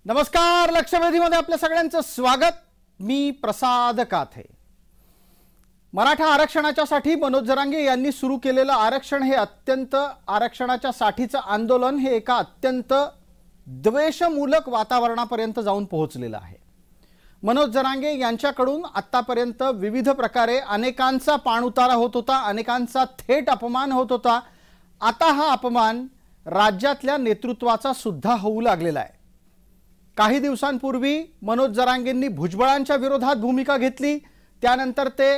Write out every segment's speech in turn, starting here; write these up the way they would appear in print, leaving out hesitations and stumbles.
नमस्कार, लक्षवेधीमध्ये आपल्या सगळ्यांचं स्वागत। मी प्रसाद काथे। मराठा आरक्षणाच्यासाठी मनोज जरांगे यांनी सुरू केलेलं आरक्षण हे अत्यंत आरक्षणाच्या साठीचं आंदोलन हे एका अत्यंत द्वेषमूलक वातावरणापर्यंत जाऊन पोहोचलेलं आहे। मनोज जरांगे यांच्याकडून आतापर्यंत विविध प्रकारे अनेकांचा पाणउतारा होत होता, अनेकांचा थेट अपमान होत होता। आता हा अपमान राज्यातल्या नेतृत्वाचा सुद्धा होऊ लागलेला आहे। काही दिवसांपूर्वी मनोज जरांगेंनी भुजबळांच्या विरोधात भूमिका घेतली, त्यानंतर ते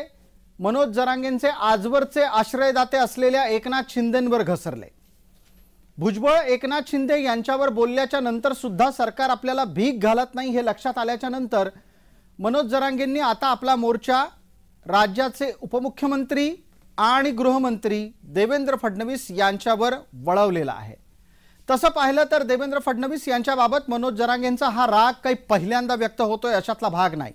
मनोज जरांगेंचे आजवरचे आश्रयदाते असलेल्या एकनाथ शिंदेंवर घसरले। भुजबळ एकनाथ शिंदे यांच्यावर बोलल्याच्या नंतर सुद्धा सरकार आपल्याला भीक घालत नाही हे लक्षात आल्याच्या नंतर मनोज जरांगेंनी आता आपला मोर्चा राज्याचे उपमुख्यमंत्री आणि गृहमंत्री देवेंद्र फडणवीस यांच्यावर वळवलेला आहे। तसं पाहिलं तर देवेंद्र फडणवीस यांच्याबाबत मनोज जरांगेंचा हा राग काही पहिल्यांदा व्यक्त होतोय अशातला भाग नाही।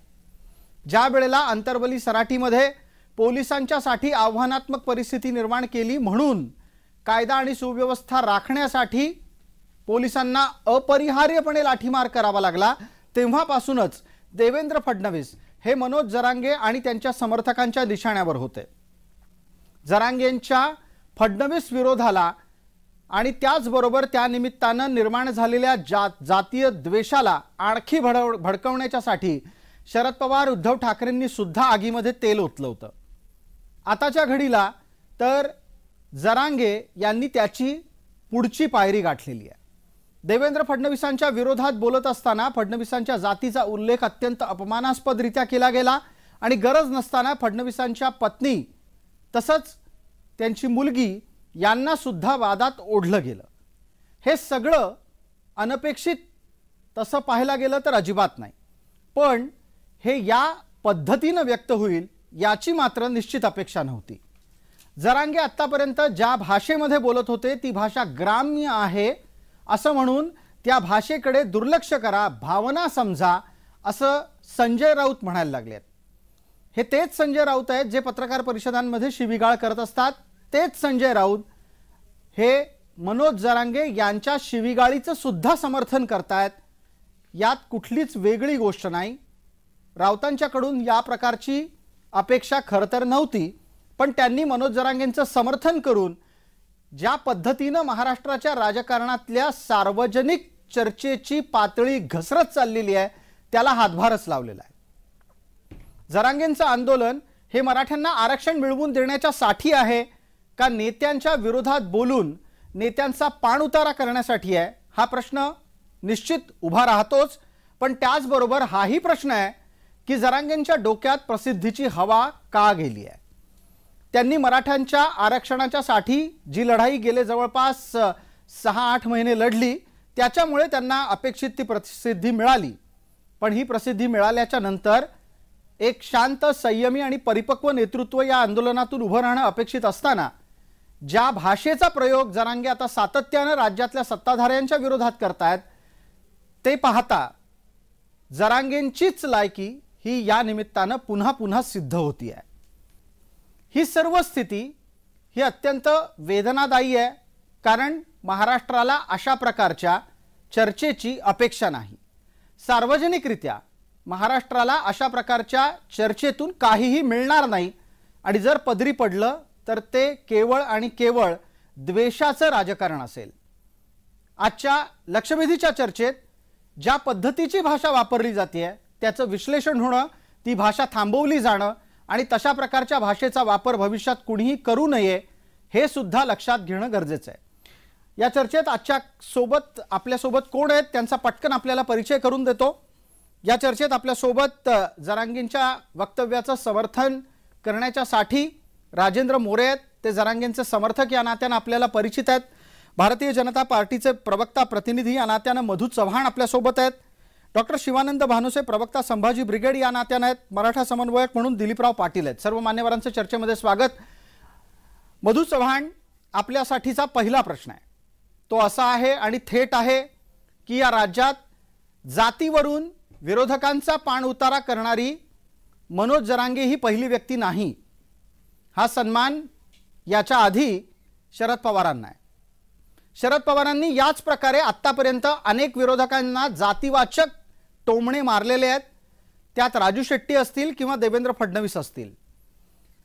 ज्या वेळेला अंतरवली सराटीमध्ये पोलिसांच्यासाठी आव्हानात्मक परिस्थिती निर्माण केली म्हणून कायदा आणि सुव्यवस्था राखण्यासाठी पोलिसांना अपरिहार्यपणे लाठीमार करावा लागला, तेव्हापासूनच देवेंद्र फडणवीस हे मनोज जरांगे आणि त्यांच्या समर्थकांच्या निशाण्यावर होते। जरांगेंच्या फडणवीस विरोधाला आणि त्याचबरोबर त्या निमित्तानं निर्माण झालेल्या जातीय द्वेषाला आणखी भडकवण्यासाठी शरद पवार उद्धव ठाकरेंनी सुद्धा आगीमध्ये तेल ओतलं होतं। आताच्या घडीला तर जरांगे यांनी त्याची पुढची पायरी गाठलेली आहे। देवेंद्र फडणवीसांच्या विरोधात बोलत असताना फडणवीसांच्या जातीचा उल्लेख अत्यंत अपमानास्पदरित्या केला गेला आणि गरज नसताना फडणवीसांच्या पत्नी तसंच त्यांची मुलगी यांना सुद्धा वादात ओढलं गेलं। हे सगळं अनपेक्षित तसं पाहायला गेलं तर अजिबात नाही, पण हे या पद्धतीने व्यक्त होईल याची मात्र निश्चित अपेक्षा नव्हती। जरांगे आतापर्यंत ज्या भाषेमध्ये बोलत होते ती भाषा ग्राम्य आहे असं म्हणून त्या भाषेकडे दुर्लक्ष करा, भावना समजा असं संजय राऊत म्हणायला लागलेत। हे तेच संजय राऊत आहेत जे पत्रकार परिषदांमध्ये शिवीगाळ करत असतात। तेच संजय राऊत हे मनोज जरांगे यांच्या शिवीगाळीचं सुद्धा समर्थन करतायत। यात कुठलीच वेगळी गोष्ट नाही। राऊतांच्याकडून या प्रकारची अपेक्षा खरं तर नव्हती, पण त्यांनी मनोज जरांगेंचं समर्थन करून ज्या पद्धतीने महाराष्ट्राच्या राजकारणातल्या सार्वजनिक चर्चेची पातळी घसरत चाललेली आहे त्याला हातभारच लावलेला आहे। जरांगेंचं आंदोलन हे मराठ्यांना आरक्षण मिळवून देण्याच्या साठी आहे का नेत्यांच्या विरोधात बोलून नेत्यांचा पाणउतारा करण्यासाठी आहे, हा प्रश्न निश्चित उभा राहतोच। पण त्याचबरोबर हाही प्रश्न आहे की जरांगेंच्या डोक्यात प्रसिद्धीची हवा का गेली आहे। त्यांनी मराठ्यांच्या आरक्षणाच्या साठी जी लढाई गेले जवळपास 6-8 महिने लढली त्याच्यामुळे त्यांना अपेक्षित ती प्रसिद्धी मिळाली, पण ही प्रसिद्धी मिळाल्याच्या नंतर एक शांत, संयमी आणि परिपक्व नेतृत्व या आंदोलनातून उभं राहणं अपेक्षित असताना ज्या भाषेचा प्रयोग जरांगे आता सातत्याने राज्यातल्या सत्ताधाऱ्यांच्या विरोधात करतायत ते पाहता जरांगेंचीच लायकी ही या निमित्तानं पुन्हा पुन्हा सिद्ध होती आहे। ही सर्व स्थिती ही अत्यंत वेदनादायी आहे, कारण महाराष्ट्राला अशा प्रकारच्या चर्चेची अपेक्षा नाही। सार्वजनिकरित्या महाराष्ट्राला अशा प्रकारच्या चर्चेतून काहीही मिळणार नाही आणि जर पदरी पडलं तर ते केवळ आणि केवळ द्वेषाचं राजकारण असेल। आजच्या लक्षवेधीच्या चर्चेत ज्या पद्धतीची भाषा वापरली जाते त्याचं विश्लेषण होणं, ती भाषा थांबवली जाणं आणि तशा प्रकारच्या भाषेचा वापर भविष्यात कुणीही करू नये हे सुद्धा लक्षात घेणं गरजेचं आहे। या चर्चेत आपल्या सोबत कोण आहेत त्यांचा पटकन आपल्याला परिचय करून देतो। या चर्चेत आपल्या सोबत जरांगेंच्या वक्तव्याचं समर्थन करण्याच्यासाठी राजेंद्र मोरे आहेत, ते जरांगेंचे समर्थक या नात्याने आपल्याला परिचित आहेत। भारतीय जनता पार्टीचे प्रवक्ता प्रतिनिधी या नात्याने मधु चव्हाण आपल्या सोबत आहेत। डॉक्टर शिवानंद भानुसे प्रवक्ता संभाजी ब्रिगेड या नात्याने आहेत। मराठा समन्वयक म्हणून दिलीपराव पाटील आहेत। सर्व मान्यवरांचे चर्चेमध्ये स्वागत। मधु चव्हाण, आपल्यासाठीचा पहिला प्रश्न आहे तो असा आहे आणि थेट आहे की या राज्यात जातीवरून विरोधकांचा पाणउतारा करणारी मनोज जरांगे ही पहिली व्यक्ती नाही। हा सन्मान याच्या आधी शरद पवारांना आहे। शरद पवारांनी याच प्रकारे आतापर्यंत अनेक विरोधकांना जातीवाचक टोमणे मारलेले आहेत. त्यात राजू शेट्टी असतील किंवा देवेंद्र फडणवीस असतील.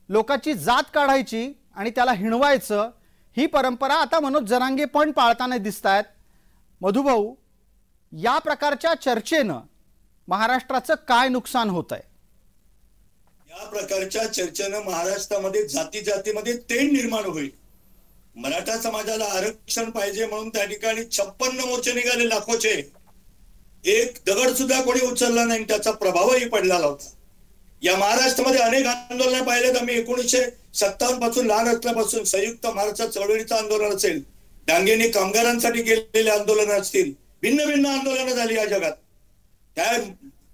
लोकांची जात काढायची आणि त्याला हिणवायचं ही परंपरा आता मनोज जरांगे पण पाळताना दिसत आहेत. मधुभाऊ, या प्रकारच्या चर्चेनं महाराष्ट्राचं काय नुकसान होत आहे? या प्रकारच्या चर्चेनं महाराष्ट्रामध्ये जाती जातीमध्ये तेढ निर्माण होईल. मराठा समाजाला आरक्षण पाहिजे म्हणून त्या ठिकाणी 56 मोर्चे निघाले लाखोचे. एक दगड सुद्धा कोणी उचलला नाही, त्याचा प्रभावही पडलेला होता. या महाराष्ट्रामध्ये अनेक आंदोलन पाहिलेत आम्ही. 1957 पासून लहान असल्यापासून संयुक्त महाराष्ट्र चळवळीचं आंदोलन असेल, डांगेंनी कामगारांसाठी केलेले आंदोलन असतील, भिन्न भिन्न आंदोलनं झाली या जगात. त्या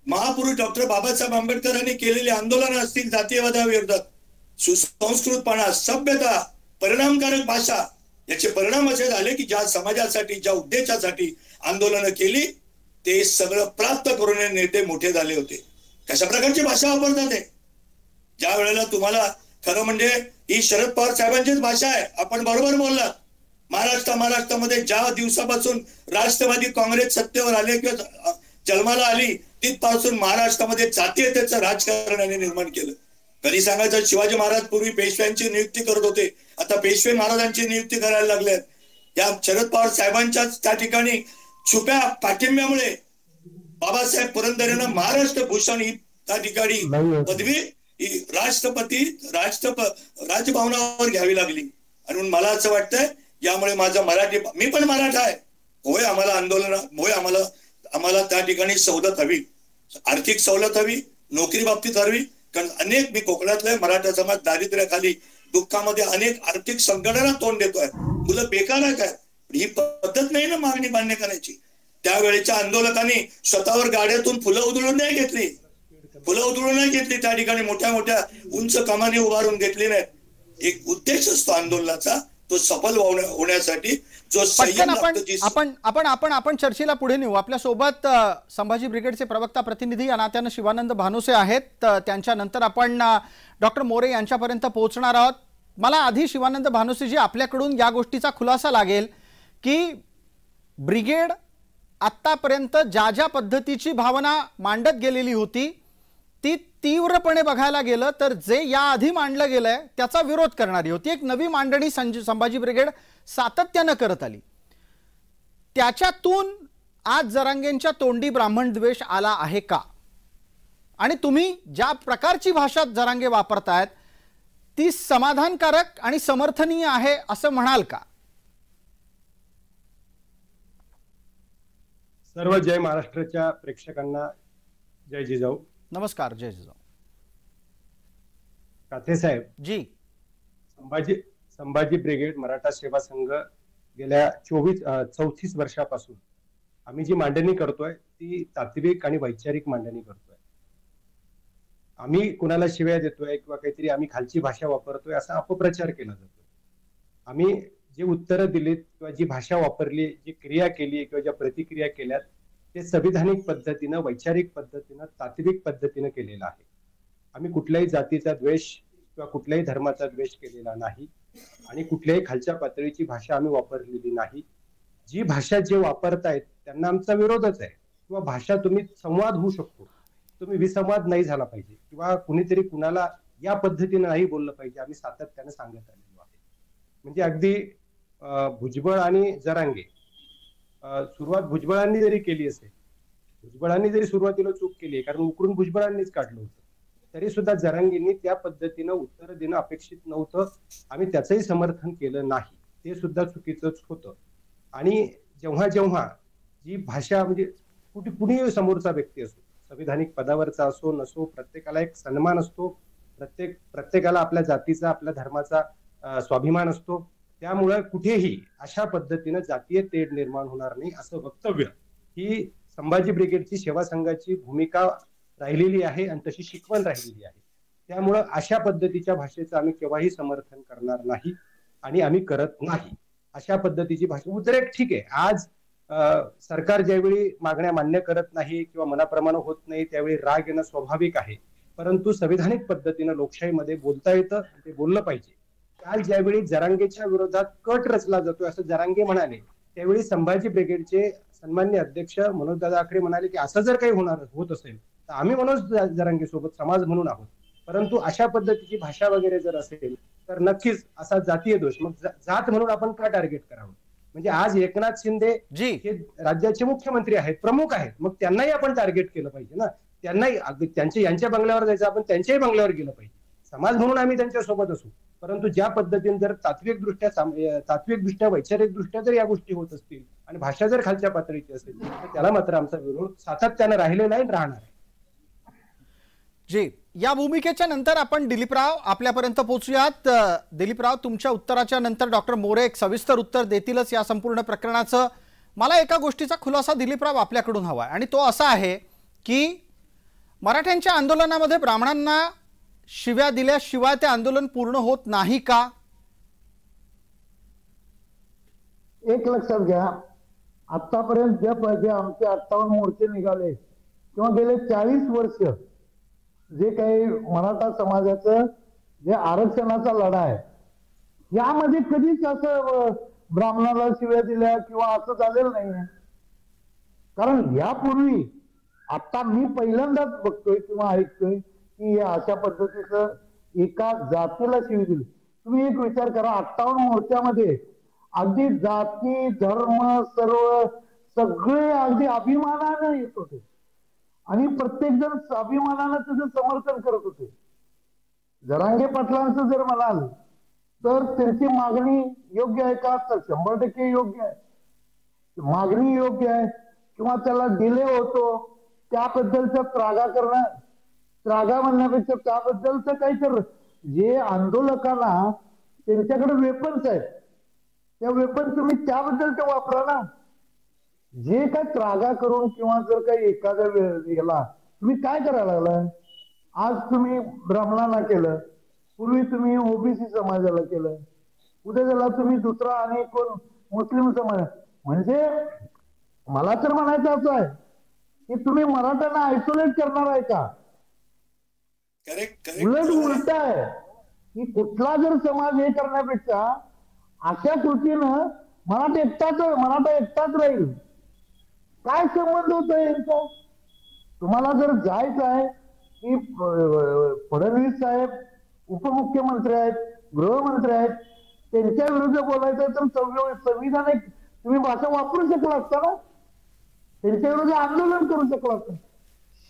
महापुरुष डॉक्टर बाबासाहेब आंबेडकरांनी केलेली आंदोलनं असतील जातीयवादाविरोधात, सुसंस्कृतपणा, सभ्यता, परिणामकारक भाषा, याचे परिणाम असे झाले की ज्या समाजासाठी ज्या उद्देशासाठी आंदोलनं केली ते सगळं प्राप्त करून नेते मोठे झाले होते. कशा प्रकारची भाषा वापरतात ते? ज्या वेळेला तुम्हाला खरं म्हणजे ही शरद पवार साहेबांचीच भाषा आहे. आपण बरोबर बोललात. महाराष्ट्रामध्ये ज्या दिवसापासून राष्ट्रवादी काँग्रेस सत्तेवर आले किंवा जन्माला आली तिथपासून महाराष्ट्रामध्ये जातीयतेचं राजकारणाने निर्माण केलं. कधी सांगायचं शिवाजी महाराज पूर्वी पेशव्यांची नियुक्ती करत होते, आता पेशवे महाराजांची नियुक्ती करायला लागल्यात. या शरद पवार साहेबांच्याच त्या ठिकाणी छुप्या पाठिंब्यामुळे बाबासाहेब पुरंदरेंना महाराष्ट्र भूषण ही त्या ठिकाणी पदवी ही राष्ट्रपती राजभवनावर घ्यावी लागली. आणि मला असं वाटतंय यामुळे माझा मराठी, मी पण मराठा आहे, होय आम्हाला आंदोलन, होय आम्हाला त्या ठिकाणी सवलत हवी, आर्थिक सवलत हवी, नोकरी बाबतीत हवी. कारण अनेक, मी कोकणातले, मराठा समाज दारिद्र्याखाली दुःखामध्ये अनेक आर्थिक संकटांना तोंड देतोय. मुलं बेकार आहेत काय? ही पद्धत नाही ना मागणी मान्य करायची. त्यावेळेच्या आंदोलकांनी स्वतःवर गाड्यातून फुलं उधळून नाही घेतली, त्या ठिकाणी मोठ्या मोठ्या उंच कमानी उभारून घेतली नाही. एक उद्देश असतो आंदोलनाचा, तो सफल होण्यासाठी जो संयम लागतो. आपण चर्चेला पुढे नेऊ. आपल्या सोबत संभाजी ब्रिगेडचे प्रवक्ता प्रतिनिधी या नात्यानं शिवानंद भानुसे आहेत. त्यांच्यानंतर आपण डॉक्टर मोरे यांच्यापर्यंत पोहोचणार आहोत. मला आधी शिवानंद भानुसेजी आपल्याकडून या गोष्टीचा खुलासा लागेल की ब्रिगेड आतापर्यंत ज्या पद्धतीची भावना मांडत गेलेली होती ती तीव्रपणे बघायला गेलं तर जे याआधी मांडलं गेलंय त्याचा विरोध करणारी होती. एक नवी मांडणी संभाजी ब्रिगेड सातत्यानं करत आली. त्याच्यातून आज जरांगेंच्या तोंडी ब्राह्मण द्वेष आला आहे का? आणि तुम्ही ज्या प्रकारची भाषा जरांगे वापरतायत ती समाधानकारक आणि समर्थनीय आहे असं म्हणाल का? सर्व जय महाराष्ट्राच्या प्रेक्षकांना जय जिजाऊ. नमस्कार. जय जिजाऊ. काथे साहेब जी, संभाजी ब्रिगेड मराठा सेवा संघ गेल्या 34 वर्षापासून आम्ही जी मांडणी करतोय ती तात्विक आणि वैचारिक मांडणी करतोय. आम्ही कुणाला शिव्या देतोय किंवा काहीतरी आम्ही खालची भाषा वापरतोय असा अपप्रचार केला जातो. आम्ही जे उत्तरं दिलीत किंवा जी भाषा वापरली, जी क्रिया केली किंवा ज्या प्रतिक्रिया केल्यात ते संविधानिक पद्धतीनं, वैचारिक पद्धतीनं, तात्विक पद्धतीनं केलेलं आहे. आम्ही कुठल्याही जातीचा द्वेष किंवा कुठल्याही धर्माचा द्वेष केलेला नाही आणि कुठल्याही खालच्या पातळीची भाषा आम्ही वापरलेली नाही. जी भाषा जे वापरतायत त्यांना आमचा विरोधच आहे. किंवा भाषा तुम्ही संवाद होऊ शकतो, तुम्ही विसंवाद नाही झाला पाहिजे किंवा कुणीतरी कुणाला या पद्धतीने नाही बोललं पाहिजे, आम्ही सातत्याने सांगत आलेलो आहे. म्हणजे अगदी भुजबळ आणि जरांगे, सुरुवात भुजबळांनी जरी केली असेल, भुजबळांनी जरी सुरुवातीला चूक केली कारण उकरून भुजबळांनीच काढलं होतं, तरी सुद्धा जरांगेंनी त्या पद्धतीनं उत्तर देणं अपेक्षित नव्हतं. आम्ही त्याचंही समर्थन केलं नाही, ते सुद्धा चुकीचंच होतं. आणि जेव्हा जेव्हा जी भाषा म्हणजे कुणी समोरचा व्यक्ती असो, संविधानिक पदावरचा असो नसो, प्रत्येकाला एक सन्मान असतो, प्रत्येकाला आपल्या जातीचा, आपल्या धर्माचा स्वाभिमान असतो. त्यामुळे कुठेही अशा पद्धतीनं जातीय तेढ निर्माण होणार नाही असं वक्तव्य ही संभाजी ब्रिगेडची सेवा संघाची भूमिका राहिलेली आहे आणि तशी शिकवण राहिलेली आहे. त्यामुळं अशा पद्धतीच्या भाषेचं आम्ही केव्हाही समर्थन करणार नाही आणि आम्ही करत नाही. अशा पद्धतीची भाषा उद्रेक ठीक आहे. आज सरकार ज्यावेळी मागण्या मान्य करत नाही किंवा मनाप्रमाणे होत नाही त्यावेळी राग येणं स्वाभाविक आहे. परंतु संविधानिक पद्धतीनं लोकशाहीमध्ये बोलता येतं, ते बोललं पाहिजे. काल ज्यावेळी जरांगेच्या विरोधात कट रचला जातोय असं जरांगे म्हणाले, त्यावेळी संभाजी ब्रिगेडचे सन्माननीय अध्यक्ष मनोजदादा आखरे म्हणाले की असं जर काही होत असेल तर आम्ही मनोज जरांगे सोबत समाज म्हणून आहोत, परंतु अशा पद्धतीची भाषा वगैरे जर असेल तर नक्कीच असा जातीय दोष, मग जात म्हणून आपण का टार्गेट करावं? म्हणजे आज एकनाथ शिंदे हे राज्याचे मुख्यमंत्री आहेत, प्रमुख आहेत, मग त्यांनाही आपण टार्गेट केलं पाहिजे ना. त्यांनाही यांच्या बंगल्यावर जायचं, आपण त्यांच्याही बंगल्यावर गेलं पाहिजे. समाज म्हणून आम्ही त्यांच्या सोबत असू, परंतु ज्या पद्धतीने जर तात्विकदृष्ट्या वैचारिकदृष्ट्या जर या गोष्टी होत असतील आणि भाषा जर खालच्या पातळीची असेल तर त्याला मात्र आमचा विरोध सातत्याने राहिलेला आहे, राहणार आहे. जी, या भूमिकेच्या नंतर आपण दिलीपराव आपल्यापर्यंत पोहोचूयात. दिलीपराव, तुमच्या उत्तराच्या नंतर डॉक्टर मोरे एक सविस्तर उत्तर देतीलच या संपूर्ण प्रकरणाचं. मला एका गोष्टीचा खुलासा दिलीपराव आपल्याकडून हवा आहे आणि तो असा आहे की मराठ्यांच्या आंदोलनामध्ये ब्राह्मणांना शिव्या दिल्याशिवाय ते आंदोलन पूर्ण होत नाही का? एक लक्षात घ्या, आतापर्यंत जे आमचे 58 मोर्चे निघाले किंवा गेले 40 वर्ष जे काही मराठा समाजाचं जे आरक्षणाचा लढा आहे, यामध्ये कधीच असं ब्राह्मणाला शिव्या दिल्या किंवा असं झालेलं नाही. कारण यापूर्वी आता मी पहिल्यांदाच बघतोय किंवा ऐकतोय की अशा पद्धतीचं एका जातीला शिवी दिली. तुम्ही एक विचार करा, 58 मोर्चामध्ये अगदी जाती धर्म सगळे अगदी अभिमानाने येत होते आणि प्रत्येक जण अभिमानानं त्याचं समर्थन करत होते. जरांगे पाटलांचं जर म्हणाल तर त्यांची मागणी योग्य आहे का? तर 100% योग्य आहे. मागणी योग्य आहे किंवा त्याला डिले होतो त्याबद्दलचा त्रागा म्हणण्यापेक्षा त्याबद्दलचं काही तर जे आंदोलकांना त्यांच्याकडे वेपन्स आहेत, त्या वेपन तुम्ही त्याबद्दल ते वापरा ना. जे काय त्रागा करून किंवा जर काही एखाद्या वेळेला तुम्ही काय करायला लागलाय? आज तुम्ही ब्राह्मणांना केलं, पूर्वी तुम्ही ओबीसी समाजाला केलं, उद्या त्याला तुम्ही दुसरा आणि कोण मुस्लिम समाज. म्हणजे मला तर म्हणायचं असं आहे की तुम्ही मराठ्यांना आयसोलेट करणार आहे का? उलट उलट आहे की कुठला जर समाज हे करण्यापेक्षा अशा कृतीनं मराठा एकटाच राहील. काय संबंध होतोय यांचा? तुम्हाला जर जायचं आहे की फडणवीस साहेब उपमुख्यमंत्री आहेत, गृहमंत्री आहेत, त्यांच्या विरुद्ध बोलायचं तर संविधानिक तुम्ही भाषा वापरू शकला असता ना, त्यांच्या विरुद्ध आंदोलन करू शकला असता.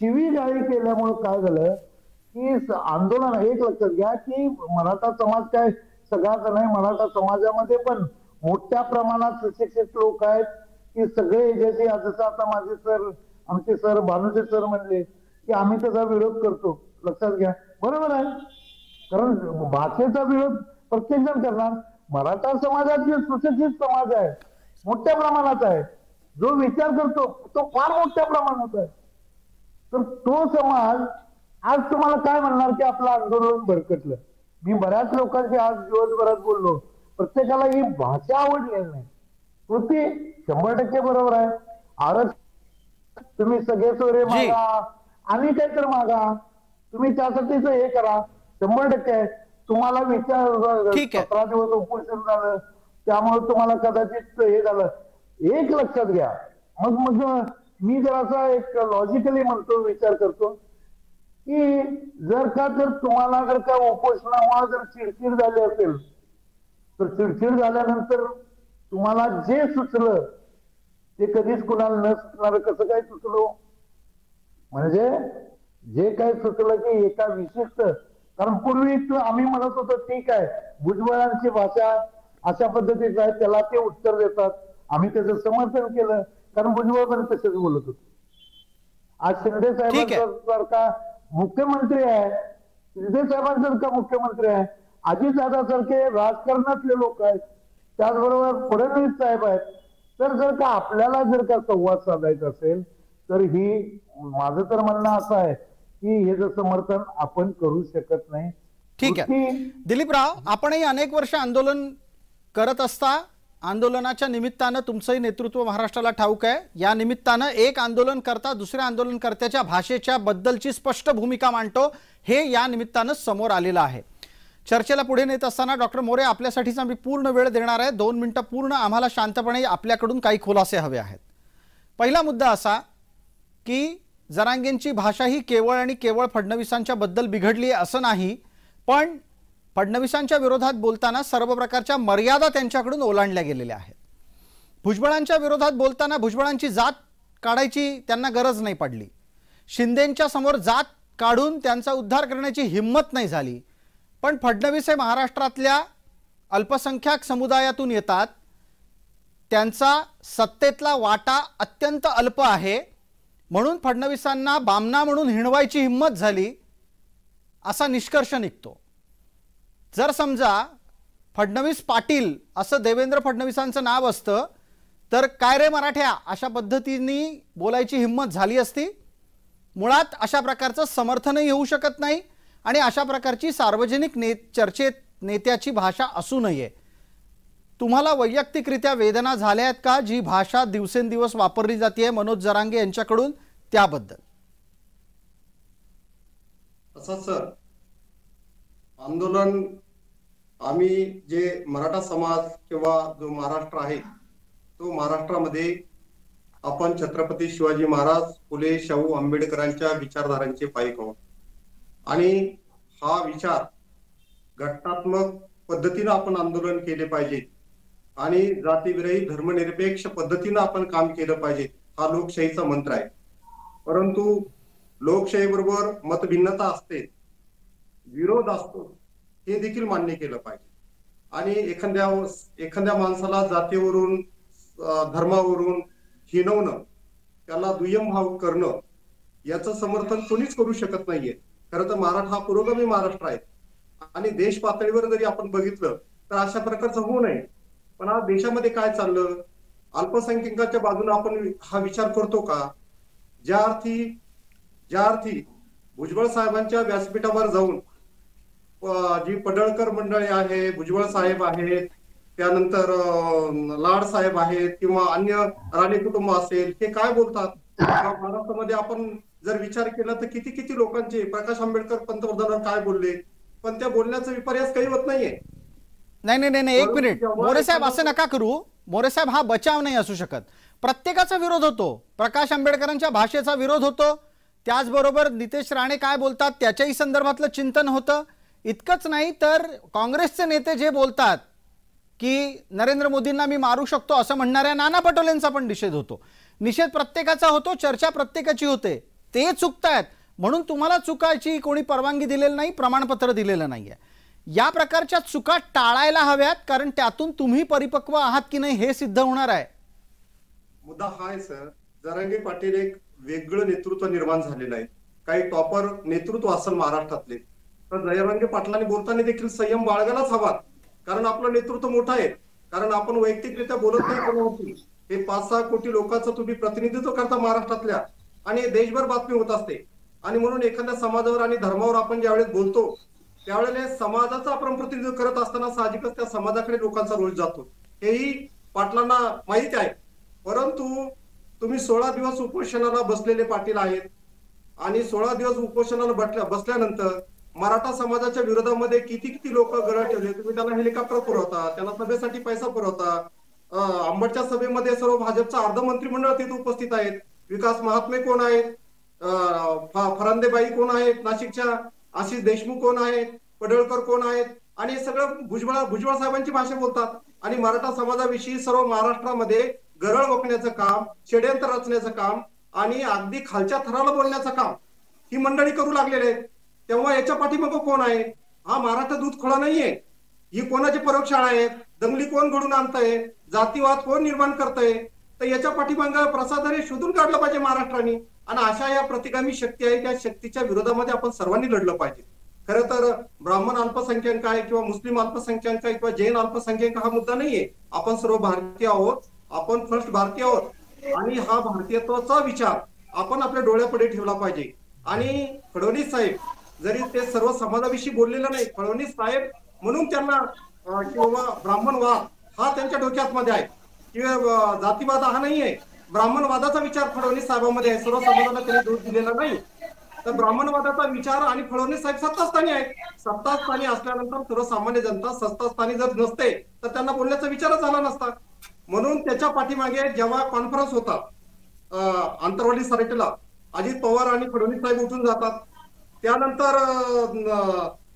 शिवीगाळी केल्यामुळे काय झालं की आंदोलन, एक लक्षात घ्या की मराठा समाज काय सगळाच नाही, मराठा समाजामध्ये पण मोठ्या प्रमाणात सुशिक्षित लोक आहेत की सगळे जसे जसं आता माझे सर, आमचे सर भानुसे सर म्हणले की आम्ही त्याचा विरोध करतो. लक्षात घ्या, बरोबर आहे, कारण भाषेचा विरोध प्रत्येक जण करणार. मराठा समाजात जे सुशिक्षित समाज आहे मोठ्या प्रमाणात आहे, जो विचार करतो तो फार मोठ्या प्रमाणात आहे, तर तो समाज आज तुम्हाला काय म्हणणार की आपलं आंदोलन भरकटलं. मी बऱ्याच लोकांशी आज दिवसभरात बोललो, प्रत्येकाला ही भाषा आवडली नाही. कृती 100% बरोबर आहे. आरक्षण तुम्ही सगळे सोयरे मागा आणि काहीतरी मागा, तुम्ही त्यासाठीच हे करा, 100% आहे. तुम्हाला विचार 17 दिवस उपोषण झालं त्यामुळे तुम्हाला कदाचित हे झालं. एक लक्षात घ्या, मग मी जर असा एक लॉजिकली म्हणतो, विचार करतो की जर तुम्हाला जर का उपोषणामुळे जर चिडचिड झाली असेल तर चिडचिड झाल्यानंतर तुम्हाला जे सुचलं ते कधीच कुणाला न सुचणार कसं काय सुचलो? म्हणजे जे काही सुचलं की एका विशिष्ट, कारण पूर्वी आम्ही म्हणत होतो ठीक आहे भुजबळांची भाषा अशा पद्धतीची आहे, त्याला ते उत्तर देतात, आम्ही त्याचं समर्थन केलं कारण भुजबळ पण तसेच बोलत होते. आज शिंदे साहेबांसारखा मुख्यमंत्री आहे, शिंदे साहेबांसारखा मुख्यमंत्री आहे, अजितदादासारखे राजकारणातले लोक आहेत, त्याचबरोबर फडणवीस साहेब आहेत. तर जर का आपल्याला जर का संवाद साधायचा असेल तर ही माझं तर म्हणणं असं आहे की हे जर समर्थन आपण करू शकत नाही. ठीक आहे दिलीपराव, आपणही अनेक वर्ष आंदोलन करत असता, आंदोलनाच्या निमित्तानं तुमचंही नेतृत्व महाराष्ट्राला ठाऊक आहे. या निमित्तानं एक आंदोलन करता दुसऱ्या आंदोलनकर्त्याच्या भाषेच्या बद्दलची स्पष्ट भूमिका मांडतो, हे या निमित्तानं समोर आलेलं आहे. चर्चेला पुढे नेत असताना डॉक्टर मोरे आपल्यासाठीचा मी पूर्ण वेळ देणार आहे. 2 मिनिटं पूर्ण आम्हाला शांतपणे आपल्याकडून काही खुलासे हवे आहेत. पहिला मुद्दा असा की जरांगेंची भाषा ही केवळ आणि केवळ फडणवीसांच्या बद्दल बिघडली आहे असं नाही, पण फडणवीसांच्या विरोधात बोलताना सर्व प्रकारच्या मर्यादा त्यांच्याकडून ओलांडल्या गेलेल्या आहेत. भुजबळांच्या विरोधात बोलताना भुजबळांची जात काढायची त्यांना गरज नाही पडली. शिंदेंच्या समोर जात काढून त्यांचा उद्धार करण्याची हिम्मत नाही झाली. पण फडणवीस हे महाराष्ट्रातल्या अल्पसंख्याक समुदायातून येतात, त्यांचा सत्तेतला वाटा अत्यंत अल्प आहे, म्हणून फडणवीसांना बामना म्हणून हिणवायची हिम्मत झाली असा निष्कर्ष निघतो. जर समजा फडणवीस पाटील असं देवेंद्र फडणवीसांचं नाव असतं तर काय रे मराठ्या अशा पद्धतीने बोलायची हिम्मत झाली असती. मुळात अशा प्रकारचं समर्थनही होऊ शकत नाही आणि अशा प्रकारची सार्वजनिक चर्चेत नेत्याची भाषा असू नये. तुम्हाला वैयक्तिकरित्या वेदना झाल्या आहेत का जी भाषा दिवसेंदिवस वापरली जाते मनोज जरांगे यांच्याकडून त्याबद्दल? असं सर, आंदोलन आम्ही जे मराठा समाज किंवा जो महाराष्ट्र आहे तो महाराष्ट्रामध्ये आपण छत्रपती शिवाजी महाराज, फुले, शाहू आंबेडकरांच्या विचारधारांचे पाईक आहोत आणि हा विचार घटनात्मक पद्धतीने आपण आंदोलन केले पाहिजे आणि जातीविरहित धर्मनिरपेक्ष पद्धतीने आपण काम केलं पाहिजे. हा लोकशाहीचा मंत्र आहे. परंतु लोकशाही बरोबर मतभिन्नता असते, विरोध असतो, हे देखील मान्य केलं पाहिजे. आणि एखाद्या माणसाला जातीवरून धर्मावरून हिणवणं, त्याला दुय्यम भाव करणं याचं समर्थन कोणीच करू शकत नाहीये. खरं तर महाराष्ट्र हा पुरोगामी महाराष्ट्र आहे आणि देश पातळीवर जरी आपण बघितलं तर अशा प्रकारचं होऊ नये. पण आज देशामध्ये काय चाललं, अल्पसंख्याकांच्या बाजूने आपण हा विचार करतो का? ज्या अर्थी भुजबळ साहेबांच्या व्यासपीठावर जाऊन जी पडळकर मंडळी आहे, भुजबळ साहेब आहेत, त्यानंतर लाड साहेब आहेत किंवा अन्य राणे कुटुंब असेल, हे काय बोलतात? महाराष्ट्रामध्ये आपण जर विचार केला तर किती लोकांचे, प्रकाश आंबेडकर पंतप्रधानांवर काय बोलले, पण त्या बोलण्याचा विपर्यास काही होत नाहीये. नाही, एक मिनिट मोरे साहेब, असं नका करू. मोरे साहेब, हा बचाव नाही असू शकत. प्रत्येकाचा विरोध होतो. प्रकाश आंबेडकरांच्या भाषेचा विरोध होतो, त्याचबरोबर नितेश राणे काय बोलतात त्याच्याही संदर्भातलं चिंतन होतं. इतकंच नाही तर काँग्रेसचे नेते जे बोलतात की नरेंद्र मोदींना मी मारू शकतो असं म्हणणाऱ्या नाना पटोलेंचा पण निषेध होतो. निषेध प्रत्येकाचा होतो, चर्चा प्रत्येकाची होते. ते चुकतायत म्हणून तुम्हाला चुकायची कोणी परवानगी दिलेली नाही, प्रमाणपत्र दिलेलं नाहीये. या प्रकारच्या चुका टाळायला हव्यात, कारण त्यातून तुम्ही परिपक्व आहात की नाही हे सिद्ध होणार आहे. मुद्दा हा आहे सर, जरांगे पाटील एक वेगळं नेतृत्व निर्माण झालेलं आहे. काही टॉपर नेतृत्व असेल महाराष्ट्रातले, तर जरांगे पाटलांनी बोलताना देखील संयम बाळगायलाच हवा, कारण आपलं नेतृत्व मोठं आहे. कारण आपण वैयक्तिकरित्या बोलत नाही कोणावरती. हे 5-6 कोटी लोकांचं तुम्ही प्रतिनिधित्व करता महाराष्ट्रातल्या आणि देशभर बातमी होत असते. आणि म्हणून एखाद्या समाजावर आणि धर्मावर आपण ज्यावेळेस बोलतो त्यावेळेला समाजाचं आपण प्रतिनिधित्व करत असताना साहजिकच त्या समाजाकडे लोकांचा रोष जातो, हेही पाटलांना माहिती आहे. परंतु तुम्ही 16 दिवस उपोषणाला बसलेले पाटील आहेत आणि 16 दिवस उपोषणाला बसल्यानंतर मराठा समाजाच्या विरोधामध्ये किती लोक गळा ठेवले. तुम्ही त्यांना हेलिकॉप्टर पुरवता, त्यांना सभेसाठी पैसा पुरवता. अंबडच्या सभेमध्ये सर्व भाजपचा अर्ध मंत्रिमंडळ तिथे उपस्थित आहेत. विकास महात्मे कोण आहेत, फरांदेबाई कोण आहेत, नाशिकच्या आशिष देशमुख कोण आहेत, पडळकर कोण आहेत, आणि हे सगळं भुजबळ साहेबांची भाषा बोलतात आणि मराठा समाजाविषयी सर्व महाराष्ट्रामध्ये गरळ ओकण्याचं काम, षड्यंत्र रचण्याचं काम आणि अगदी खालच्या थराला बोलण्याचं काम ही मंडळी करू लागलेले आहेत. तेव्हा याच्या पाठीमागं कोण आहे? हा मराठा दूध खोळा नाहीये. ही कोणाची प्रयोगशाळा आहेत? दंगली कोण घडून आणतंय? जातीवाद कोण निर्माण करतंय? तर याच्या पाठीमागं प्रसादाने शोधून काढलं पाहिजे महाराष्ट्राने. आणि अशा या प्रतिगामी शक्ती आहे, त्या शक्तीच्या विरोधामध्ये आपण सर्वांनी लढलं पाहिजे. खरं तर ब्राह्मण अल्पसंख्याक आहे किंवा मुस्लिम अल्पसंख्याक आहे किंवा जैन अल्पसंख्याक हा मुद्दा नाहीये. आपण सर्व भारतीय आहोत, आपण फर्स्ट भारतीय आहोत आणि हा भारतीयत्वाचा विचार आपण आपल्या डोळ्यापुढे ठेवला पाहिजे. आणि फडणवीस साहेब जरी ते सर्व समाजाविषयी बोललेलं नाही, फडणवीस साहेब म्हणून त्यांना किंवा ब्राह्मणवाद हा त्यांच्या डोक्यात मध्ये आहे किंवा जातीवाद हा नाहीये. ब्राह्मणवादाचा विचार फडणवीस साहेबांमध्ये आहे. सर्व समाजाला त्यांनी दोष दिलेला नाही. तर ब्राह्मणवादाचा विचार आणि फडणवीस साहेब सत्तास्थानी आहेत. सत्तास्थानी असल्यानंतर सर्वसामान्य जनता सत्तास्थानी जर नसते तर त्यांना बोलण्याचा विचारच झाला नसता. म्हणून त्याच्या पाठीमागे जेव्हा कॉन्फरन्स होता आंतरवाली सराटीला, अजित पवार आणि फडणवीस साहेब उठून जातात. त्यानंतर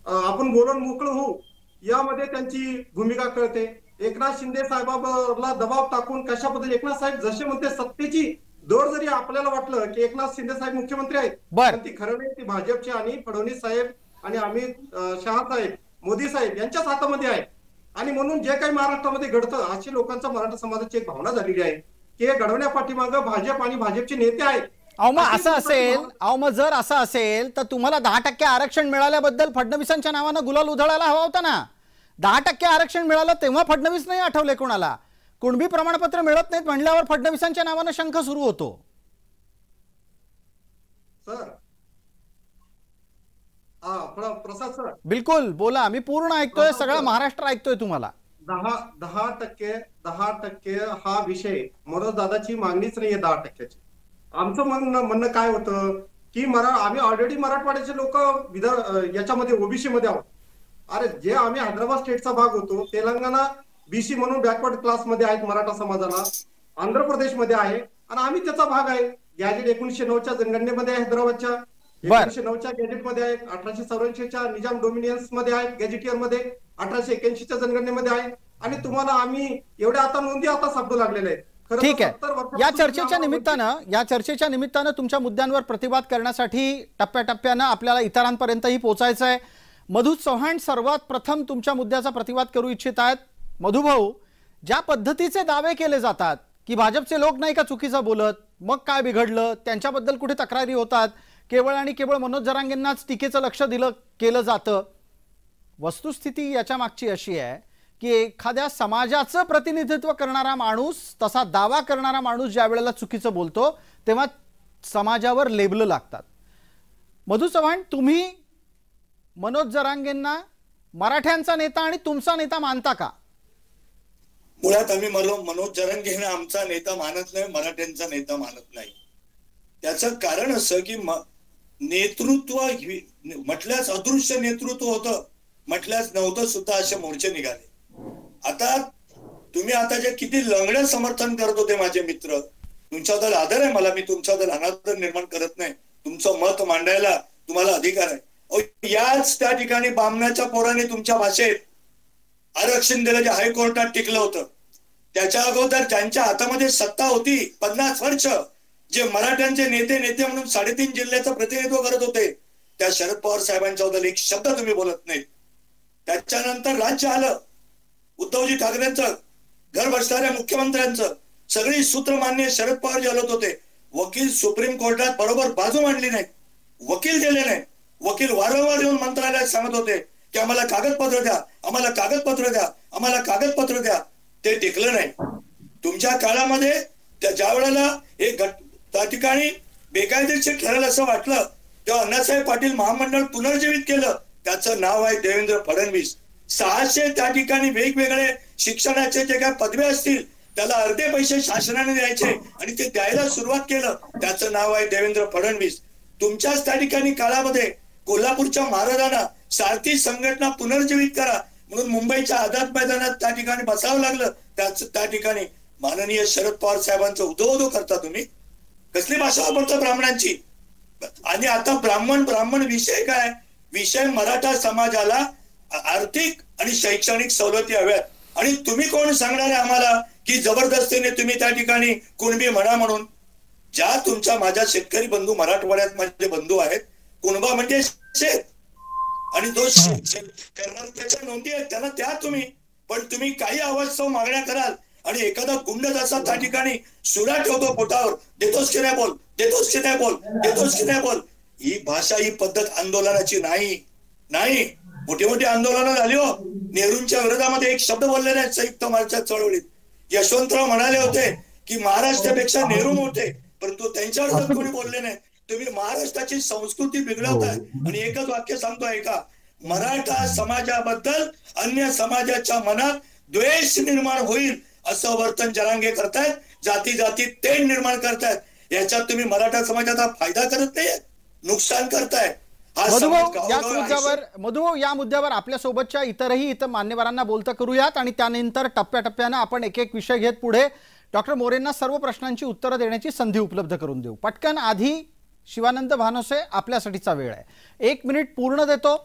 आपण बोलून मोकळं होऊ यामध्ये त्यांची भूमिका कळते. एकनाथ शिंदे साहेबांना दबाव टाकून कशा पद्धतीने एकनाथ साहेब जसे म्हणते सत्तेची दोर जरी आपल्याला वाटलं की एकनाथ शिंदे साहेब मुख्यमंत्री आहेत, पण ती खरं नाही, ती भाजपचे आणि फडणवीस साहेब आणि अमित शहा साहेब, मोदी साहेब यांच्याच हातामध्ये आहे. आणि म्हणून जे काही महाराष्ट्रामध्ये घडतं अशी लोकांचा मराठा समाजाची एक भावना झालेली आहे की हे घडवण्यापाठीमागं भाजप आणि भाजपचे नेते आहेत. मग असं असेल, मग जर असं असेल तर तुम्हाला 10% आरक्षण मिळाल्याबद्दल फडणवीसांच्या नावानं गुलाल उधळायला हवा होता ना. 10% आरक्षण मिळालं तेव्हा फडणवीस नाही आठवले कोणाला. कुणबी प्रमाणपत्र मिळत नाहीत म्हणल्यावर फडणवीसांच्या नावानं शंख सुरू होतो. सर प्रसाद सर बिलकुल बोला, मी पूर्ण ऐकतोय, सगळं महाराष्ट्र ऐकतोय तुम्हाला. 10% हा विषय मनोज दादाची मागणीच नाहीये. 10%ची आमचं म्हणणं काय होतं की आम्ही ऑलरेडी मराठवाड्याचे लोक याच्यामध्ये ओबीसी मध्ये आहोत. अरे जे आम्ही हैदराबाद स्टेटचा भाग होतो, तेलंगणा बीसी म्हणून बॅकवर्ड क्लास मध्ये आहेत मराठा समाजाला, आंध्र प्रदेशमध्ये आहे आणि आम्ही त्याचा भाग आहे. गॅजेट 1909च्या जनगणनेमध्ये हैदराबादच्या 1909च्या गॅजेटमध्ये आहे, 1884च्या निजाम डोमिनियन्स मध्ये आहे, गॅजेटियर मध्ये 1881च्या जनगणनेमध्ये आहे. आणि तुम्हाला आम्ही एवढ्या आता नोंदी आता सापडू लागलेल्या आहेत. ठीक आहे, या चर्चेच्या निमित्तानं तुमच्या मुद्द्यांवर प्रतिवाद करण्यासाठी टप्प्याटप्प्यानं आपल्याला इतरांपर्यंतही पोहोचायचं आहे. मधु चव्हाण सर्वात प्रथम तुमच्या मुद्द्याचा प्रतिवाद करू इच्छित आहेत. मधु भाऊ, ज्या पद्धतीचे दावे केले जातात की भाजपचे लोक नाही का चुकीचं बोलत, मग काय बिघडलं, त्यांच्याबद्दल कुठे तक्रारी होतात, केवळ आणि केवळ मनोज जरांगेंनाच टीकेचं लक्ष केलं जातं. वस्तुस्थिती याच्या मागची अशी आहे की एखाद्या समाजाचं प्रतिनिधित्व करणारा माणूस, तसा दावा करणारा माणूस ज्या वेळेला चुकीचं बोलतो तेव्हा समाजावर लेबल लागतात. मधु चव्हाण, तुम्ही मनोज जरांगेंना मराठ्यांचा नेता आणि तुमचा नेता मानता का? मुळात आम्ही मनोज जरांगेंना आमचा नेता मानत नाही, मराठ्यांचा नेता मानत नाही. त्याचं कारण असं की नेतृत्व म्हटल्यास अदृश्य नेतृत्व होतं, म्हटल्यास नव्हतं सुद्धा असे मोर्चे निघाले. आता तुम्ही आता जे किती लंगडं समर्थन करत होते माझे मित्र, तुमच्याबद्दल आदर आहे मला, मी तुमच्याबद्दल अनादर निर्माण करत नाही, तुमचं मत मांडायला तुम्हाला अधिकार आहे. याच त्या ठिकाणी बामणाच्या पोराने तुमच्या भाषेत आरक्षण दिलं, जे हायकोर्टात टिकलं होतं. त्याच्या अगोदर ज्यांच्या हातामध्ये सत्ता होती 50 वर्ष, जे मराठ्यांचे नेते म्हणून 3.5 जिल्ह्याचं प्रतिनिधित्व करत होते, त्या शरद पवार साहेबांच्या बद्दल एक शब्द तुम्ही बोलत नाहीत. त्याच्यानंतर राज्य आलं, उद्धवजी ठाकरेंचं, घर बसणाऱ्या मुख्यमंत्र्यांचं, सगळी सूत्रमान्य शरद पवार जे हलत होते. वकील सुप्रीम कोर्टात बरोबर बाजू मांडली नाही, वकील दिले नाही. वकील वारंवार येऊन मंत्रालयात सांगत होते की आम्हाला कागदपत्र द्या, आम्हाला कागदपत्र द्या, आम्हाला कागदपत्र द्या. ते टिकलं नाही. तुमच्या काळामध्ये ज्या वेळेला त्या ठिकाणी बेकायदेशीर ठरेल असं वाटलं तेव्हा अण्णासाहेब पाटील महामंडळ पुनर्जीवित केलं. त्याचं नाव आहे देवेंद्र फडणवीस. 600 त्या ठिकाणी वेगवेगळे शिक्षणाचे जे काय पदवी असतील त्याला अर्धे पैसे शासनाने द्यायचे आणि ते द्यायला सुरुवात केलं. त्याचं नाव आहे देवेंद्र फडणवीस. तुमच्याच त्या ठिकाणी काळामध्ये कोल्हापूरच्या महाराजांना सारथी संघटना पुनर्जीवित करा म्हणून मुंबईच्या आझाद मैदानात त्या ठिकाणी बसावं लागलं. त्या ठिकाणी माननीय शरद पवार साहेबांचं उदो करता तुम्ही. कसली भाषा वापरता ब्राह्मणांची? आणि आता ब्राह्मण विषय काय? विषय मराठा समाजाला आर्थिक आणि शैक्षणिक सवलती हव्यात. आणि तुम्ही कोण सांगणार आहे आम्हाला की जबरदस्तीने तुम्ही त्या ठिकाणी कुणबी म्हणा म्हणून? ज्या तुमच्या माझ्या शेतकरी बंधू मराठवाड्यात माझे बंधू आहेत, कुणबा म्हणजे शेत आणि तो त्याच्या नोंदी आहेत त्यांना द्या तुम्ही. पण तुम्ही काही अवास्तव मागण्या कराल आणि एखादा गुंड जसा त्या ठिकाणी सुरा ठेवतो पोटावर, देतोस की नाही बोल, देतोस की नाही बोल, देतोस की नाही बोल. ही भाषा, ही पद्धत आंदोलनाची नाही. मोठी मोठी आंदोलनं झाली हो. नेहरूंच्या विरोधामध्ये एक शब्द बोलले नाही संयुक्त मोर्चा चळवळीत. यशवंतराव म्हणाले होते की महाराष्ट्रापेक्षा नेहरू मोठे, परंतु त्यांच्यावर कोणी बोलले नाही. तुम्ही महाराष्ट्राची संस्कृती बिघडवताय. आणि एकच वाक्य सांगतो ऐका, मराठा समाजाबद्दल अन्य समाजाच्या मनात द्वेष निर्माण होईल असं वर्तन जरांगे करतायत. जाती तेढ निर्माण करतायत. याच्यात तुम्ही मराठा समाजाचा फायदा करत नाहीये. नुकसान करताय. हा मधुभाऊ समाज याच गावोगाव मुद्द्यावर मधुभाऊ या मुद्द्यावर आपल्या सोबतच्या इतरही मान्यवरांना बोलतं करूयात आणि त्यानंतर टप्प्याटप्प्यानं आपण एक एक विषय घेत पुढे डॉक्टर मोरेंना सर्व प्रश्नांची उत्तरं देण्याची संधी उपलब्ध करून देऊ. पटकन आधी शिवानंद भानोसे आपल्यासाठीचा वेळ आहे, 1 मिनिट पूर्ण देतो.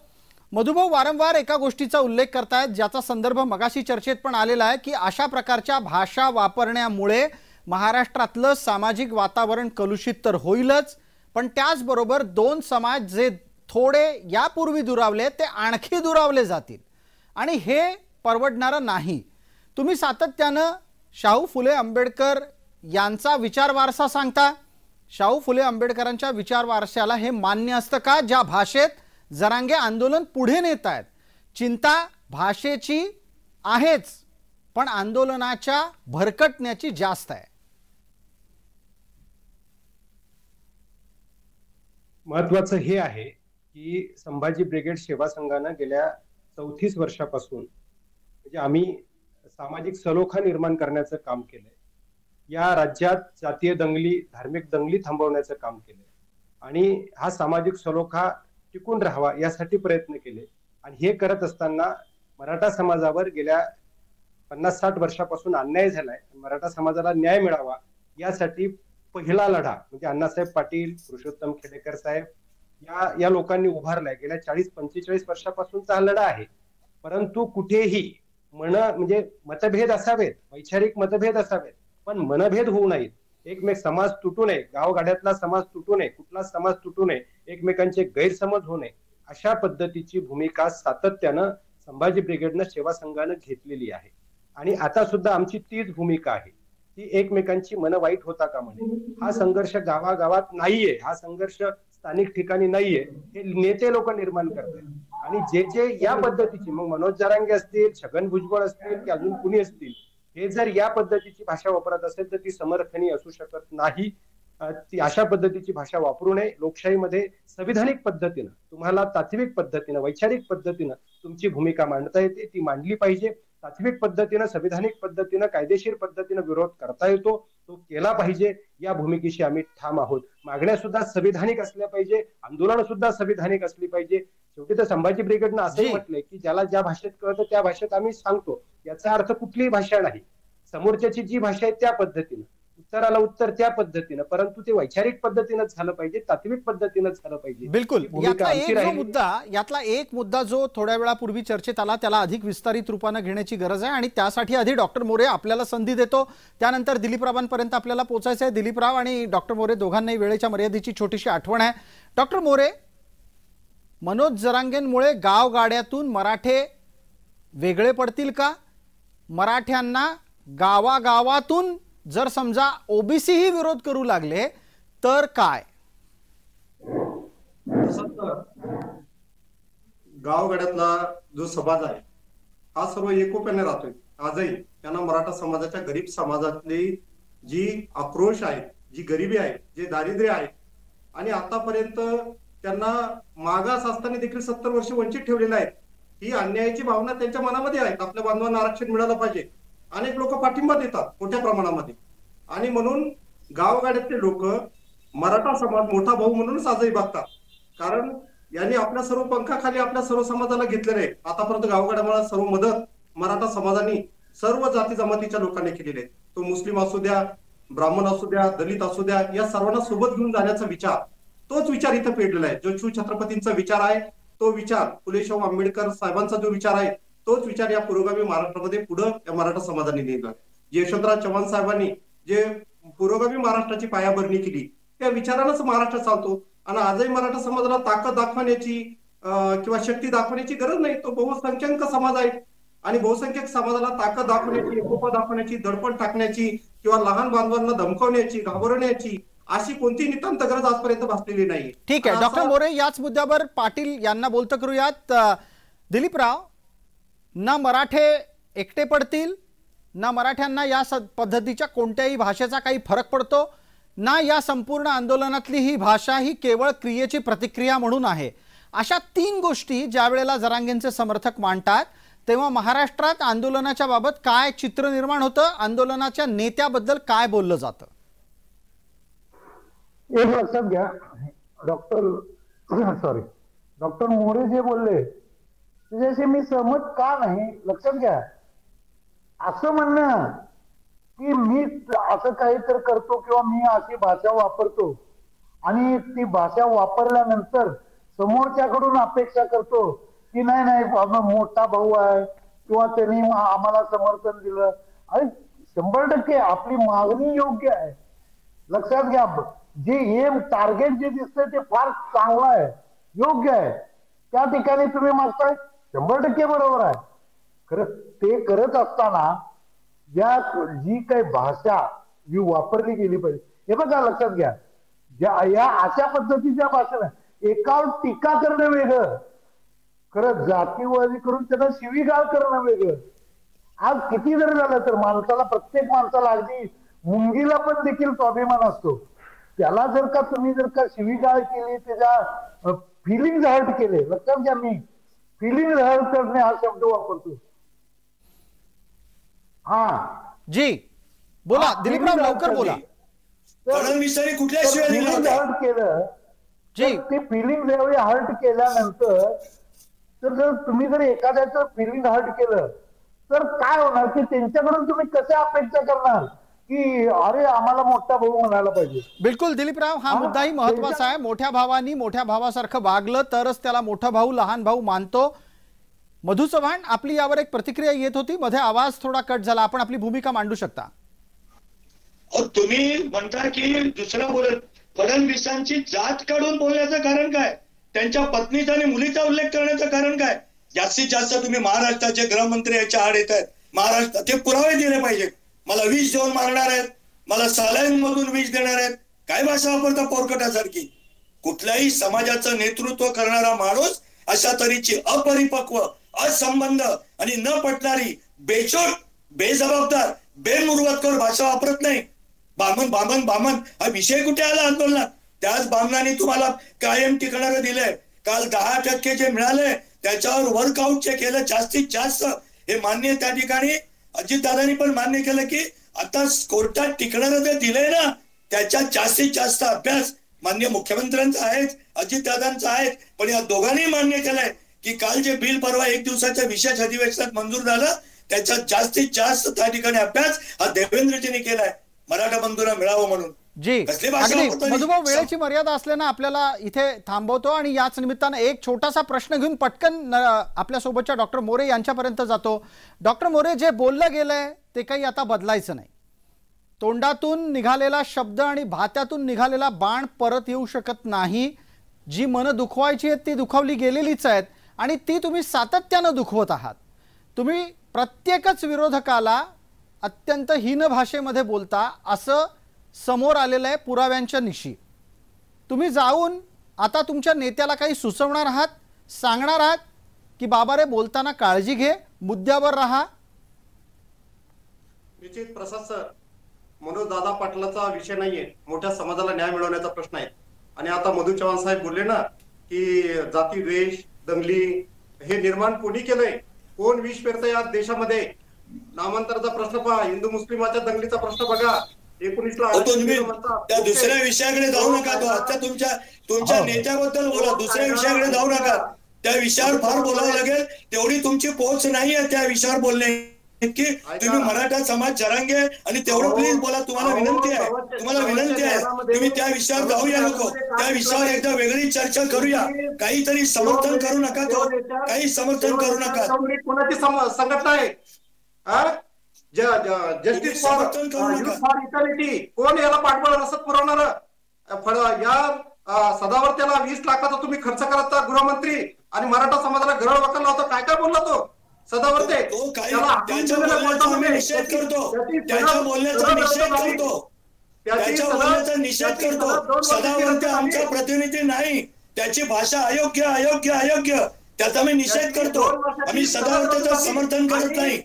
मधुभाऊ वारंवार एका गोष्टीचा उल्लेख करतायत ज्याचा संदर्भ मगाशी चर्चेत पण आलेला आहे की अशा प्रकारच्या भाषा वापरण्यामुळे महाराष्ट्रातलं सामाजिक वातावरण कलुषित तर होईलच, पण त्याचबरोबर 2 समाज जे थोडे यापूर्वी दुरावले ते आणखी दुरावले जातील आणि हे परवडणारं नाही. तुम्ही सातत्यानं शाहू फुले आंबेडकर यांचा विचार वारसा सांगता. शाहू फुले आंबेडकरांच्या विचार वारशाला हे मान्य असतं का ज्या भाषेत जरांगे आंदोलन पुढे नेत आहेत? चिंता भाषेची आहेच पण आंदोलनाच्या भरकटण्याची जास्त आहे. महत्वाचं हे आहे की संभाजी ब्रिगेड सेवा संघानं गेल्या 34 वर्षापासून म्हणजे आम्ही सामाजिक सलोखा निर्माण करण्याचं काम केलंय. या राज्यात जातीय दंगली, धार्मिक दंगली थांबवण्याचं काम केलंय आणि हा सामाजिक सलोखा टिकून राहावा यासाठी प्रयत्न केले. आणि हे करत असताना मराठा समाजावर गेल्या 50-60 वर्षापासून अन्याय झालाय. मराठा समाजाला न्याय मिळावा यासाठी पहिला लढा म्हणजे अण्णासाहेब पाटील, पुरुषोत्तम खेडेकर साहेब या लोकांनी उभारलाय. गेल्या 40-45 वर्षापासूनचा हा लढा आहे. परंतु कुठेही म्हणजे मतभेद असावेत, वैचारिक मतभेद असावेत, पण मनभेद होऊ नयेत. एकमेक समाज तुटू नये, गावगाड्यातला समाज तुटू नये, कुठला समाज तुटू नये, एकमेकांचे गैरसमज होऊ नये, अशा पद्धतीची भूमिका सातत्यानं संभाजी ब्रिगेडनं सेवा संघानं घेतलेली आहे. आणि आता सुद्धा आमची तीच भूमिका आहे की एकमेकांची मन वाईट होता का म्हणे. हा संघर्ष गावागावात नाहीये, हा संघर्ष स्थानिक ठिकाणी नाहीये, हे नेते लोक निर्माण करतात. आणि जे या पद्धतीची मग मनोज जरांगे असतील, छगन भुजबळ असतील की अजून कुणी असतील, हे जर या पद्धतीची भाषा वापरत असेल तर ती समर्थनीय असू शकत नाही. ती अशा पद्धतीची भाषा वापरू नये. लोकशाहीमध्ये संविधानिक पद्धतीनं तुम्हाला तात्विक पद्धतीनं वैचारिक पद्धतीनं तुमची भूमिका मांडता येते, ती मांडली पाहिजे. तात्विक पद्धतीनं, संविधानिक पद्धतीनं, कायदेशीर पद्धतीनं विरोध करता येतो, तो केला पाहिजे. या भूमिकेशी आम्ही ठाम आहोत. मागण्या सुद्धा संविधानिक असल्या पाहिजे, आंदोलन सुद्धा संविधानिक असली पाहिजे. शेवटी तर संभाजी ब्रिगेडनं असंही म्हटलंय की ज्याला ज्या भाषेत कळतं त्या भाषेत आम्ही सांगतो. याचा अर्थ कुठलीही भाषा नाही, समोरच्याची जी भाषा आहे त्या पद्धतीनं, उत्तराला उत्तर त्या पद्धतीनं, परंतु ते वैचारिक पद्धतीनं झालं पाहिजे, तात्विक पद्धतीनं झालं पाहिजे. बिलकुल. यातला एक मुद्दा जो थोड्या वेळापूर्वी चर्चेत आला त्याला अधिक विस्तारित रूपाने घेण्याची गरज आहे आणि त्यासाठी आधी डॉक्टर मोरे आपल्याला संधी देतो, त्यानंतर दिलीपरावांपर्यंत आपल्याला पोहोचायचं आहे. दिलीपराव आणि डॉक्टर मोरे दोघांनाही वेळेच्या मर्यादेची छोटीशी आठवण आहे. डॉक्टर मोरे, मनोज जरांगेंमुळे गावगाड्यातून मराठे वेगळे पडतील का? मराठ्यांना गावागावातून जर समजा ओबीसी ही विरोध करू लागले तर काय? गावगाड्यातला जो समाज आहे हा सर्व एकोप्याने राहतोय. आजही त्यांना मराठा समाजाच्या गरीब समाजातली जी आक्रोश आहे, जी गरिबी आहे, जे दारिद्र्य आहे आणि आतापर्यंत त्यांना मागास असताना देखील 70 वर्ष वंचित ठेवलेले आहेत, ही अन्यायाची भावना त्यांच्या मनामध्ये आहे. आपल्या बांधवांना आरक्षण मिळालं पाहिजे. अनेक लोक पाठिंबा देतात मोठ्या प्रमाणामध्ये आणि म्हणून गावगाड्यातले लोक मराठा समाज मोठा भाऊ म्हणूनच आजही बघतात. कारण यांनी आपल्या सर्व पंखाखाली आपल्या सर्व समाजाला घेतलेलं आहे. आतापर्यंत गावगाड्याला सर्व मदत मराठा समाजाने सर्व जाती जमातीच्या लोकांनी केलेली आहे. तो मुस्लिम असू द्या, ब्राह्मण असू द्या, दलित असू द्या, या सर्वांना सोबत घेऊन जाण्याचा विचार, तोच विचार इथं पेटलेला आहे. जो शिवछत्रपतींचा विचार आहे, तो विचार फुले शाहू आंबेडकर साहेबांचा जो विचार आहे, तोच विचार या पुरोगामी महाराष्ट्रामध्ये पुढे या मराठा समाजाने नेला. यशवंतराव चव्हाण साहेबांनी जे पुरोगामी महाराष्ट्राची पायाभरणी केली त्या विचारानंच महाराष्ट्र चालतो. आणि आजही मराठा समाजाला ताकद दाखवण्याची किंवा शक्ती दाखवण्याची गरज नाही. तो बहुसंख्याक समाज आहे आणि बहुसंख्यक समाजाला ताकद दाखवण्याची, एकोपा दाखवण्याची, दडपण टाकण्याची किंवा लहान बांधवांना धमकावण्याची, घाबरवण्याची अशी कोणती नितांत गरज आजपर्यंत भासलेली नाही. ठीक आहे डॉक्टर मोरे, याच मुद्द्यावर पाटील यांना बोलतं करूयात. दिलीपराव, ना मराठे एकटे पडतील, ना मराठ्यांना या पद्धतीच्या कोणत्याही भाषेचा काही फरक पडतो, ना या संपूर्ण आंदोलनातली ही भाषा ही केवळ क्रियेची प्रतिक्रिया म्हणून आहे. अशा 3 गोष्टी ज्या वेळेला जरांगेंचे समर्थक मांडतात तेव्हा महाराष्ट्रात आंदोलनाच्या बाबत काय चित्र निर्माण होतं, आंदोलनाच्या नेत्याबद्दल काय बोललं जातं? एक लक्षात घ्या, डॉक्टर मोरे जे बोलले त्याच्याशी मी सहमत का नाही लक्षात घ्या. असं म्हणणं की मी असं काहीतरी करतो किंवा मी अशी भाषा वापरतो आणि ती भाषा वापरल्यानंतर समोरच्याकडून अपेक्षा करतो की नाही मोठा भाऊ आहे किंवा त्यांनी आम्हाला समर्थन दिलं. आणि 100% आपली मागणी योग्य आहे. लक्षात घ्या, जे एम टार्गेट जे दिसतंय ते फार चांगलं आहे, योग्य आहे. त्या ठिकाणी तुम्ही मागताय 100% बरोबर आहे. खरं ते करत असताना जी काही भाषा जी वापरली गेली पाहिजे, हे बघा लक्षात घ्या, या अशा पद्धतीच्या भाषेला एकावर टीका करणं वेगळं, खरं जातीवादी करून त्यांना शिवीगाळ करणं वेगळं. आज किती जरी झालं तर माणसाला, प्रत्येक माणसाला, अगदी मुंगीला पण देखील स्वाभिमान असतो. त्याला जर का तुम्ही शिवीगाळ केली, त्याच्या फिलिंग हर्ट केले, लक्षात घ्या, मी फिलिंग हर्ट करणे हा शब्द वापरतो. हा जी बोला दिलीपराव, लवकर बोला. फडणवीसांनी कुठल्या शिवाय दिल्या होत्या? हर्ट केलं जी, ते फिलिंग ज्यावेळी हर्ट केल्यानंतर तर जर तुम्ही जर एखाद्याचं फिलिंग हर्ट केलं तर काय होणार की त्यांच्याकडून तुम्ही कशा अपेक्षा करणार की अरे आम्हाला मोठा भाऊ म्हणायला पाहिजे. बिलकुल दिलीपराव, हा मुद्दाही महत्वाचा आहे. मोठ्या भावानी मोठ्या भावासारखं वागलं तरच त्याला मोठा भाऊ लहान भाऊ मानतो. मधु चव्हाण, आपली यावर एक प्रतिक्रिया येत होती, मध्ये आवाज थोडा कट झाला, आपण आपली भूमिका मांडू शकता. तुम्ही म्हणता की दुसरा बोलत, फडणवीसांची जात काढून बोलण्याचं कारण काय? त्यांच्या पत्नीचा आणि मुलीचा उल्लेख करण्याचं कारण काय? जास्तीत जास्त तुम्ही महाराष्ट्राचे गृहमंत्री याच्या आड येत आहेत. महाराष्ट्राचे पुरावे दिले पाहिजेत. मला विष देऊन मारणार आहेत, मला सलाईन मधून विष देणार आहेत. काय भाषा वापरता पोरकटासारखी? कुठल्याही समाजाचं नेतृत्व करणारा माणूस अशा तऱ्हेची अपरिपक्व, असंबंध आणि न पटणारी, बेछूट, बेजबाबदार, बेमुरवतकर भाषा वापरत नाही. बामन हा विषय कुठे आला आंदोलनात? त्याच बामनाने तुम्हाला कायम टिकणारं दिलंय. काल 10% जे मिळाले त्याच्यावर वर्कआउट जे केलं जास्तीत जास्त, हे मान्य त्या ठिकाणी अजितदादांनी पण मान्य केलं की आता कोर्टात टिकणारं जे दिलंय ना, त्याच्यात जास्तीत जास्त अभ्यास मान्य मुख्यमंत्र्यांचा आहे, अजितदादांचा आहे. पण या दोघांनी मान्य केलंय की काल जे बिल परवा 1 दिवसाच्या विशेष अधिवेशनात मंजूर झालं त्याच्यात जास्तीत जास्त त्या ठिकाणी अभ्यास हा देवेंद्रजींनी केलाय मराठा बंधूंना मिळावं म्हणून. जी अगदी मधुभाऊ, वेळेची मर्यादा असल्यानं आपल्याला इथे थांबवतो आणि याच निमित्तानं एक छोटासा प्रश्न घेऊन पटकन आपल्या सोबतच्या डॉक्टर मोरे यांच्यापर्यंत जातो. डॉक्टर मोरे, जे बोललं गेलंय ते काही आता बदलायचं नाही. तोंडातून निघालेला शब्द आणि भात्यातून निघालेला बाण परत येऊ शकत नाही. जी मनं दुखवायची आहेत ती दुखावली गेलेलीच आहेत आणि ती तुम्ही सातत्यानं दुखवत आहात. तुम्ही प्रत्येकच विरोधकाला अत्यंत हीन भाषेमध्ये बोलता असं समोर आलेलं आहे पुराव्यांच्या निशी. तुम्ही जाऊन आता तुमच्या नेत्याला काही सुचवणार आहात, सांगणार आहात की बाबा रे बोलताना काळजी घे, मुद्द्यावर राहा? निश्चित प्रसाद सर, मनोज दादा पाटलाचा विषय नाहीये, मोठ्या समाजाला न्याय मिळवण्याचा प्रश्न आहे. आणि आता मधु चव्हाण साहेब बोलले ना की जाती द्वेष, दंगली हे निर्माण कोणी केलंय? कोण विष पेरतंय या देशामध्ये? नामांतराचा प्रश्न पहा, हिंदू मुस्लिमाच्या दंगलीचा प्रश्न बघा. 19ला त्या दुसऱ्या विषयाकडे जाऊ नका. तो आता तुमच्या नेत्याबद्दल बोला, दुसऱ्या विषयाकडे जाऊ नका. त्या विषयावर फार बोलावं लागेल, तेवढी तुमची पोच नाहीये त्या विषयावर बोलणे की. तुम्ही मराठा समाज जरांगे आणि तेवढं प्लीज बोला. तुम्हाला विनंती आहे तुम्ही त्या विषयावर जाऊया नको. त्या विषयावर एकदा वेगळी चर्चा करूया. काहीतरी समर्थन करू नका, काही समर्थन करू नका. कोणाची संघटना आहे? जस्टिस फॉर इक्वालिटी कोण याला पाठबळ रसद पुरवणार? या सदावर्त्याला 20 लाखाचा तुम्ही खर्च करता गृहमंत्री आणि मराठा समाजाला गरळ वकाल होता. काय काय बोलला तो सदावर्ते? सदावर्ते आमचा प्रतिनिधी नाही, त्याची भाषा अयोग्य त्याचा आम्ही निषेध करतो. आम्ही सदावर्तेचं समर्थन करत नाही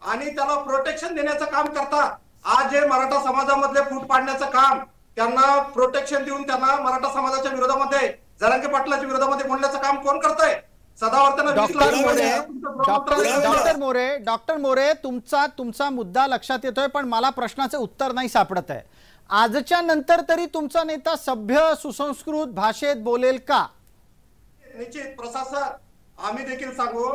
आणि त्याला प्रोटेक्शन देण्याचं काम करता. आज जे मराठा समाजामधले फूट पाडण्याचं काम, त्यांना प्रोटेक्शन देऊन त्यांना मराठा समाजाच्या विरोधामध्ये, जरांगे पाटलाच्या विरोधामध्ये बोलण्याचं काम कोण करतंय? डॉक्टर मोरे तुमचा मुद्दा लक्षात येतोय, पण मला प्रश्नाचे उत्तर नाही सापडत आहे. आजच्या नंतर तरी तुमचा नेता सभ्य सुसंस्कृत भाषेत बोलेल का? निश्चित प्रशासन आम्ही देखील सांगू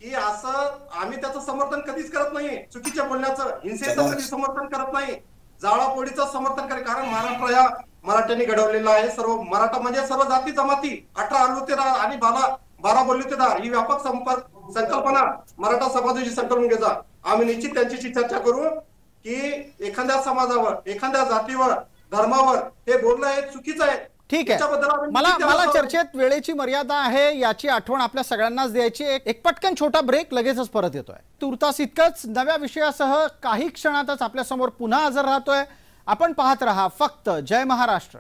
की असं आम्ही त्याचं समर्थन कधीच करत नाही, चुकीच्या बोलण्याचं, हिंसेचं कधी समर्थन करत नाही, जाळापोळीचं समर्थन करत, कारण महाराष्ट्र या मराठ्यांनी घडवलेला आहे. सर्व मराठा म्हणजे सर्व जाती जमाती, 18 अलुतेदार आणि 12 बलुतेदार ही व्यापक संकल्पना मराठा समाजाची संकलन घेता. आम्ही निश्चित त्यांच्याशी चर्चा करू की एखाद्या समाजावर, एखाद्या जातीवर, धर्मावर हे बोलणं हे चुकीचं आहे. ठीक आहे, मला चर्चेत वेळेची मर्यादा आहे याची आठवण आपल्या सगळ्यांनाच द्यायची. एक पटकन छोटा ब्रेक, लगेचच परत येतोय. तुर्तास इतकंच, नव्या विषयासह काही क्षणातच आपल्या समोर पुन्हा हजर राहतोय. आपण पाहत रहा फक्त जय महाराष्ट्र.